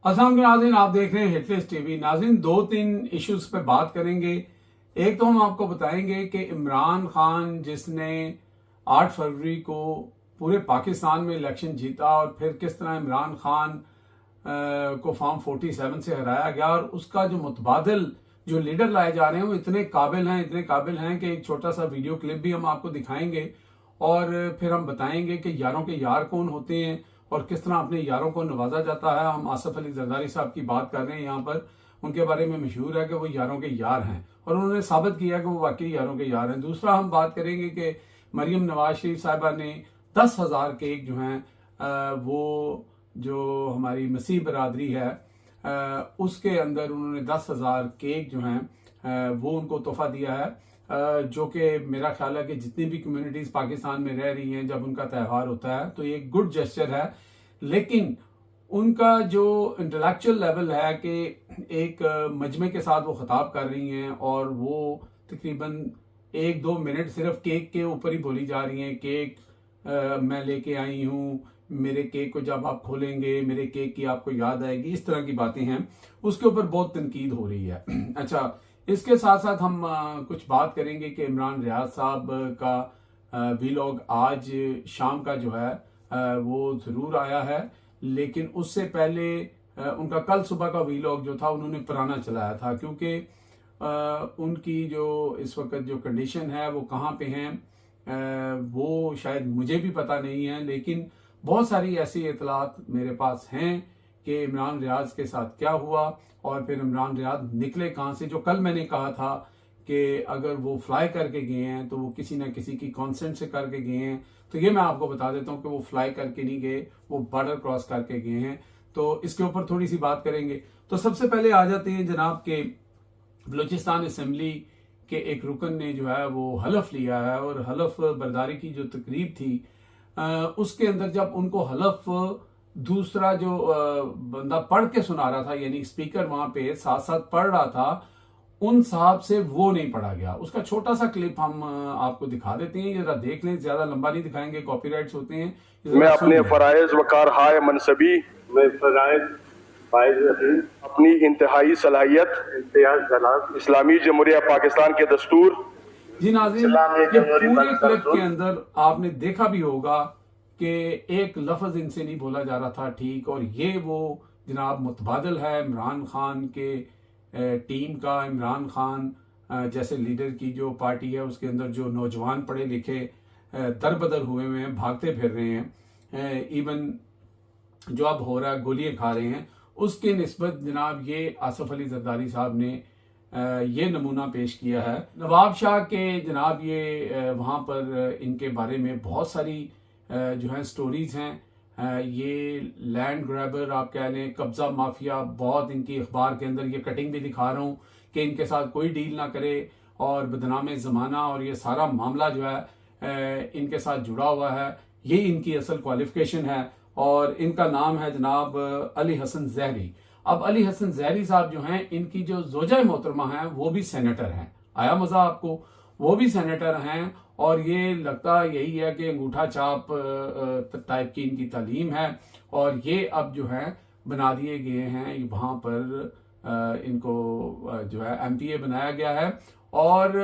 अस्सलाम वालेकुम नाज़रीन, आप देख रहे हैं हिटलिस्ट टीवी। नाज़रीन, दो तीन इश्यूज पे बात करेंगे। एक तो हम आपको बताएंगे कि इमरान खान जिसने 8 फरवरी को पूरे पाकिस्तान में इलेक्शन जीता और फिर किस तरह इमरान खान को फॉर्म 47 से हराया गया, और उसका जो मुतबादिल जो लीडर लाए जा रहे हैं वो इतने काबिल हैं कि एक छोटा सा वीडियो क्लिप भी हम आपको दिखाएंगे और फिर हम बताएंगे कि यारों के यार कौन होते हैं और किस तरह अपने यारों को नवाजा जाता है। हम आसिफ अली जरदारी साहब की बात कर रहे हैं यहाँ पर। उनके बारे में मशहूर है कि वो यारों के यार हैं और उन्होंने साबित किया कि वो वाकई यारों के यार हैं। दूसरा, हम बात करेंगे कि मरियम नवाज शरीफ साहिबा ने 10,000 केक जो हैं वो जो हमारी मसीह बरादरी है उसके अंदर उन्होंने 10,000 केक जो हैं वो उनको तोहफा दिया है, जो कि मेरा ख्याल है कि जितनी भी कम्युनिटीज पाकिस्तान में रह रही हैं, जब उनका त्यौहार होता है तो ये एक गुड जेस्चर है। लेकिन उनका जो इंटेलेक्चुअल लेवल है कि एक मजमे के साथ वो खिताब कर रही हैं और वो तकरीबन 1-2 मिनट सिर्फ केक के ऊपर ही बोली जा रही हैं। केक मैं लेके आई हूँ, मेरे केक को जब आप खोलेंगे मेरे केक की आपको याद आएगी, इस तरह की बातें हैं। उसके ऊपर बहुत तनकीद हो रही है। अच्छा, इसके साथ साथ हम कुछ बात करेंगे कि इमरान रियाज साहब का वीलॉग आज शाम का जो है वो ज़रूर आया है, लेकिन उससे पहले उनका कल सुबह का वीलॉग जो था उन्होंने पुराना चलाया था, क्योंकि उनकी जो इस वक्त जो कंडीशन है वो कहाँ पे हैं वो शायद मुझे भी पता नहीं है, लेकिन बहुत सारी ऐसी इतलात मेरे पास हैं कि इमरान रियाज के साथ क्या हुआ और फिर इमरान रियाज निकले कहाँ से। जो कल मैंने कहा था कि अगर वो फ्लाई करके गए हैं तो वो किसी न किसी की कॉन्सेंट से करके गए हैं, तो ये मैं आपको बता देता हूँ कि वो फ्लाई करके नहीं गए, वो बॉर्डर क्रॉस करके गए हैं। तो इसके ऊपर थोड़ी सी बात करेंगे। तो सबसे पहले आ जाते हैं जनाब के बलूचिस्तान असम्बली के एक रुकन ने जो है वो हलफ लिया है, और हलफ बर्दारी की जो तकरीब थी उसके अंदर जब उनको हलफ दूसरा जो बंदा पढ़ के सुना रहा था, यानी स्पीकर वहां पे साथ साथ पढ़ रहा था, उन साहब से वो नहीं पढ़ा गया। उसका छोटा सा क्लिप हम आपको दिखा देते हैं, जरा देख लें। ज्यादा लंबा नहीं दिखाएंगे, कॉपीराइट्स होते हैं। मैं अपने फराइज वकार हाय मनसबी अपनी इंतहाई सलाहियत इस्लामी जमहूरिया पाकिस्तान के दस्तूर। जी नाज़रीन, ये पूरे क्लिप के अंदर आपने देखा भी होगा कि एक लफ्ज इनसे नहीं बोला जा रहा था, ठीक। और ये वो जनाब मुतबादिल है इमरान खान के टीम का। इमरान खान जैसे लीडर की जो पार्टी है उसके अंदर जो नौजवान पढ़े लिखे दरबदर हुए हुए हैं, भागते फिर रहे हैं, इवन जो अब हो रहा है गोलियां खा रहे हैं, उसके निस्बत जनाब ये आसिफ अली जरदारी साहब ने ये नमूना पेश किया है। नवाब शाह के जनाब ये वहाँ पर इनके बारे में बहुत सारी जो है स्टोरीज हैं। ये लैंड ग्रैबर आप कह लें, कब्जा माफिया, बहुत इनकी अखबार के अंदर ये कटिंग भी दिखा रहा हूँ कि इनके साथ कोई डील ना करे और बदनाम ज़माना, और ये सारा मामला जो है इनके साथ जुड़ा हुआ है। ये इनकी असल क्वालिफिकेशन है और इनका नाम है जनाब अली हसन जहरी। अब अली हसन जहरी साहब जो हैं, इनकी जो जोजा मोहतरमा हैं वो भी सेनेटर हैं। आया मजा आपको? वो भी सेनेटर हैं और ये लगता यही है कि अंगूठा छाप टाइप की इनकी तालीम है, और ये अब जो है बना दिए गए हैं वहाँ पर इनको जो है MPA बनाया गया है। और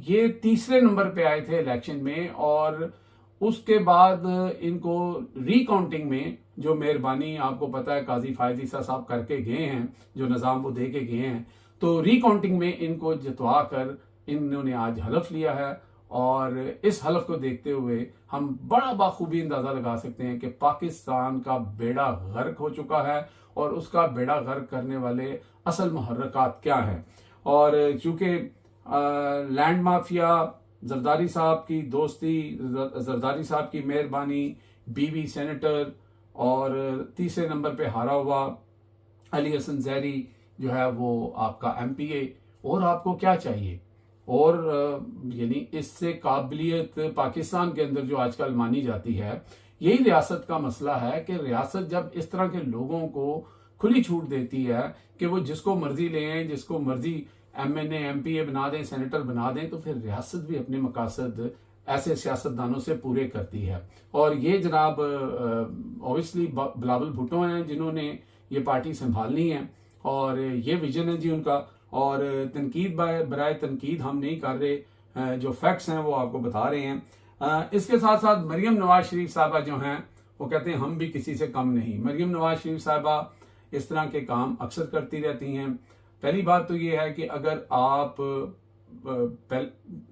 ये तीसरे नंबर पे आए थे इलेक्शन में, और उसके बाद इनको रिकाउंटिंग में जो मेहरबानी आपको पता है काजी फायद ईसा साहब करके गए हैं, जो निज़ाम वो दे के गए हैं, तो रिकाउंटिंग में इनको जितवा कर इन्होंने आज हलफ लिया है। और इस हलफ को देखते हुए हम बड़ा बाखूबी अंदाजा लगा सकते हैं कि पाकिस्तान का बेड़ा गर्क हो चुका है और उसका बेड़ा गर्क करने वाले असल मुहर्रकात क्या हैं। और चूंकि लैंड माफिया, जरदारी साहब की दोस्ती, जरदारी साहब की मेहरबानी, बीवी सेनेटर, और तीसरे नंबर पे हारा हुआ अली हसन जहरी जो है वो आपका MPA, और आपको क्या चाहिए? और यानी इससे काबिलियत पाकिस्तान के अंदर जो आजकल मानी जाती है, यही रियासत का मसला है कि रियासत जब इस तरह के लोगों को खुली छूट देती है कि वो जिसको मर्जी लें, जिसको मर्जी MNA MPA बना दें, सेनेटर बना दें, तो फिर रियासत भी अपने मकासद ऐसे सियासतदानों से पूरे करती है। और ये जनाब ऑब्वियसली बिलावल भुट्टो हैं जिन्होंने ये पार्टी संभालनी है और ये विजन है जी उनका। और तनकीद बराए तनकीद हम नहीं कर रहे, जो फैक्ट्स हैं वो आपको बता रहे हैं। इसके साथ साथ मरियम नवाज शरीफ साहबा जो हैं वो कहते हैं हम भी किसी से कम नहीं। मरियम नवाज शरीफ साहबा इस तरह के काम अक्सर करती रहती हैं। पहली बात तो ये है कि अगर आप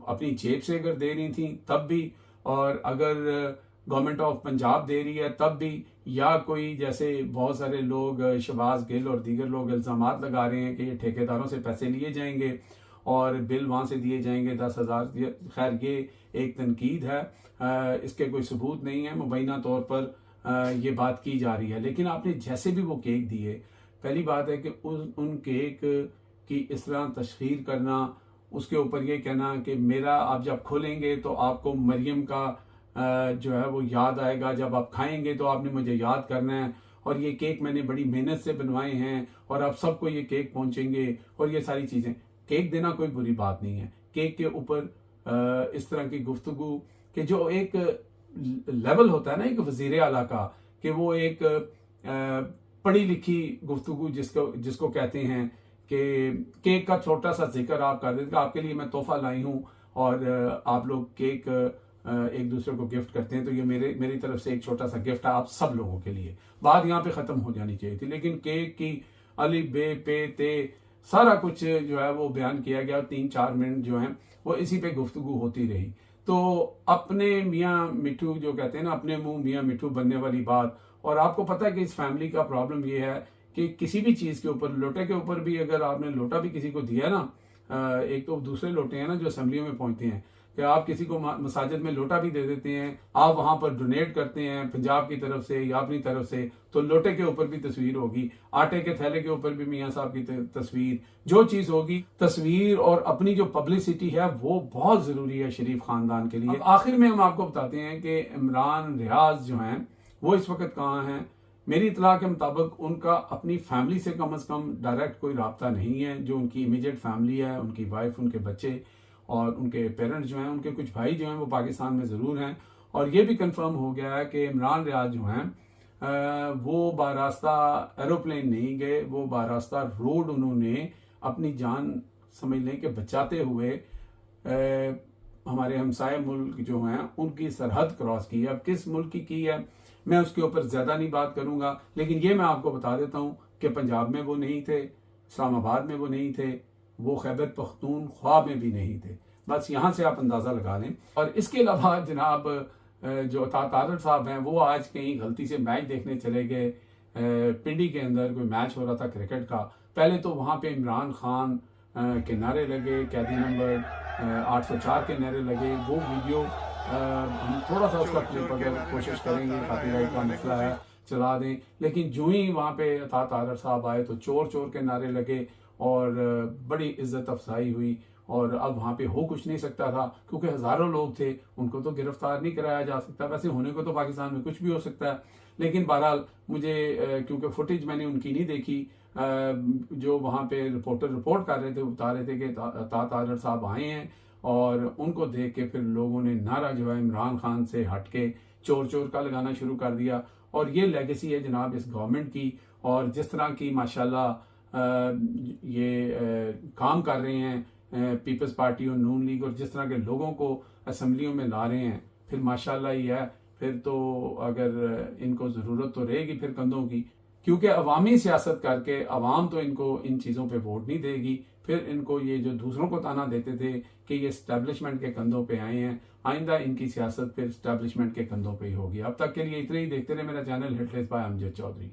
अपनी जेब से अगर दे रही थी तब भी, और अगर गवर्नमेंट ऑफ पंजाब दे रही है तब भी, या कोई जैसे बहुत सारे लोग शहबाज गिल और दीगर लोग इल्जामात लगा रहे हैं कि ये ठेकेदारों से पैसे लिए जाएंगे और बिल वहाँ से दिए जाएंगे 10,000। खैर ये एक तनकीद है, इसके कोई सबूत नहीं है, मुबैना तौर पर ये बात की जा रही है। लेकिन आपने जैसे भी वो केक दिए, पहली बात है कि उन केक की इस तरह तशहीर करना, उसके ऊपर ये कहना कि मेरा आप जब खोलेंगे तो आपको मरियम का जो है वो याद आएगा, जब आप खाएंगे तो आपने मुझे याद करना है, और ये केक मैंने बड़ी मेहनत से बनवाए हैं और आप सबको ये केक पहुंचेंगे, और ये सारी चीज़ें। केक देना कोई बुरी बात नहीं है। केक के ऊपर इस तरह की गुफ्तगू कि जो एक लेवल होता है ना एक वजीर आला का, कि वो एक पढ़ी लिखी गुफ्तगू जिसको कहते हैं, कि केक का छोटा सा जिक्र आप कर देते, आपके लिए मैं तोहफा लाई हूँ और आप लोग केक एक दूसरे को गिफ्ट करते हैं, तो ये मेरी तरफ से एक छोटा सा गिफ्ट है आप सब लोगों के लिए। बात यहाँ पे खत्म हो जानी चाहिए थी, लेकिन केक की अली बे पे ते सारा कुछ जो है वो बयान किया गया, 3-4 मिनट जो है वो इसी पे गुफ्तगू होती रही। तो अपने मियाँ मिठू जो कहते हैं ना, अपने मुंह मियाँ मिठू बनने वाली बात। और आपको पता है कि इस फैमिली का प्रॉब्लम ये है कि किसी भी चीज के ऊपर, लोटे के ऊपर भी, अगर आपने लोटा भी किसी को दिया ना, एक तो दूसरे लोटे हैं ना जो असेंबलियों में पहुंचते हैं, कि आप किसी को मसाजिद में लोटा भी दे देते हैं, आप वहां पर डोनेट करते हैं पंजाब की तरफ से या अपनी तरफ से, तो लोटे के ऊपर भी तस्वीर होगी, आटे के थैले के ऊपर भी मियाँ साहब की तस्वीर, जो चीज होगी तस्वीर और अपनी जो पब्लिसिटी है वो बहुत जरूरी है शरीफ खानदान के लिए। आखिर में हम आपको बताते हैं कि इमरान रियाज जो हैं वो इस वक्त कहाँ हैं। मेरी इतला के मुताबिक उनका अपनी फैमिली से कम डायरेक्ट कोई राब्ता नहीं है। जो उनकी इमीडिएट फैमिली है, उनकी वाइफ, उनके बच्चे और उनके पेरेंट्स जो हैं, उनके कुछ भाई जो हैं वो पाकिस्तान में ज़रूर हैं। और ये भी कंफर्म हो गया है कि इमरान रियाज जो हैं वो बारास्ता एरोप्लेन नहीं गए, वो बारास्ता रोड उन्होंने अपनी जान समझ लें कि बचाते हुए हमारे हमसाये मुल्क जो हैं उनकी सरहद क्रॉस की है। अब किस मुल्क की है मैं उसके ऊपर ज़्यादा नहीं बात करूंगा, लेकिन ये मैं आपको बता देता हूँ कि पंजाब में वो नहीं थे, इस्लामाबाद में वो नहीं थे, वो खैबर पख्तूनख्वा में भी नहीं थे। बस यहाँ से आप अंदाज़ा लगा लें। और इसके अलावा जनाब जो तारड़ साहब हैं वो आज कहीं गलती से मैच देखने चले गए, पिंडी के अंदर कोई मैच हो रहा था क्रिकेट का। पहले तो वहाँ पे इमरान खान के नारे लगे, कैदी नंबर 804 के नारे लगे। वो वीडियो हम थोड़ा सा उसका क्लिप अगर कोशिश करेंगे, कॉपीराइट का मसला है, चला दें। लेकिन जो ही वहाँ पे तारड़ साहब आए तो चोर चोर के नारे लगे और बड़ी इज्जत अफजाई हुई। और अब वहाँ पे हो कुछ नहीं सकता था क्योंकि हज़ारों लोग थे, उनको तो गिरफ्तार नहीं कराया जा सकता। वैसे होने को तो पाकिस्तान में कुछ भी हो सकता है, लेकिन बहरहाल मुझे क्योंकि फुटेज मैंने उनकी नहीं देखी, जो वहाँ पे रिपोर्टर रिपोर्ट कर रहे थे, बता रहे थे कि तारड़ साहब आए हैं और उनको देख के फिर लोगों ने नारा जो है इमरान खान से हट के चोर चोर का लगाना शुरू कर दिया। और ये लेगेसी है जनाब इस गवर्नमेंट की। और जिस तरह की माशाल्लाह ये काम कर रहे हैं पीपल्स पार्टी और नून लीग, और जिस तरह के लोगों को असेंबलियों में ला रहे हैं, फिर माशाल्लाह ही है। फिर तो अगर इनको ज़रूरत तो रहेगी फिर कंधों की, क्योंकि अवामी सियासत करके अवाम तो इनको इन चीज़ों पे वोट नहीं देगी। फिर इनको ये जो दूसरों को ताना देते थे कि ये इस्टेब्लिशमेंट के कंधों पे आए हैं, आइंदा इनकी सियासत फिर इस्टेब्लिशमेंट के कंधों पे ही होगी। अब तक के लिए इतना ही। देखते रहे मेरा चैनल हिटलेस बाय अमजद चौधरी।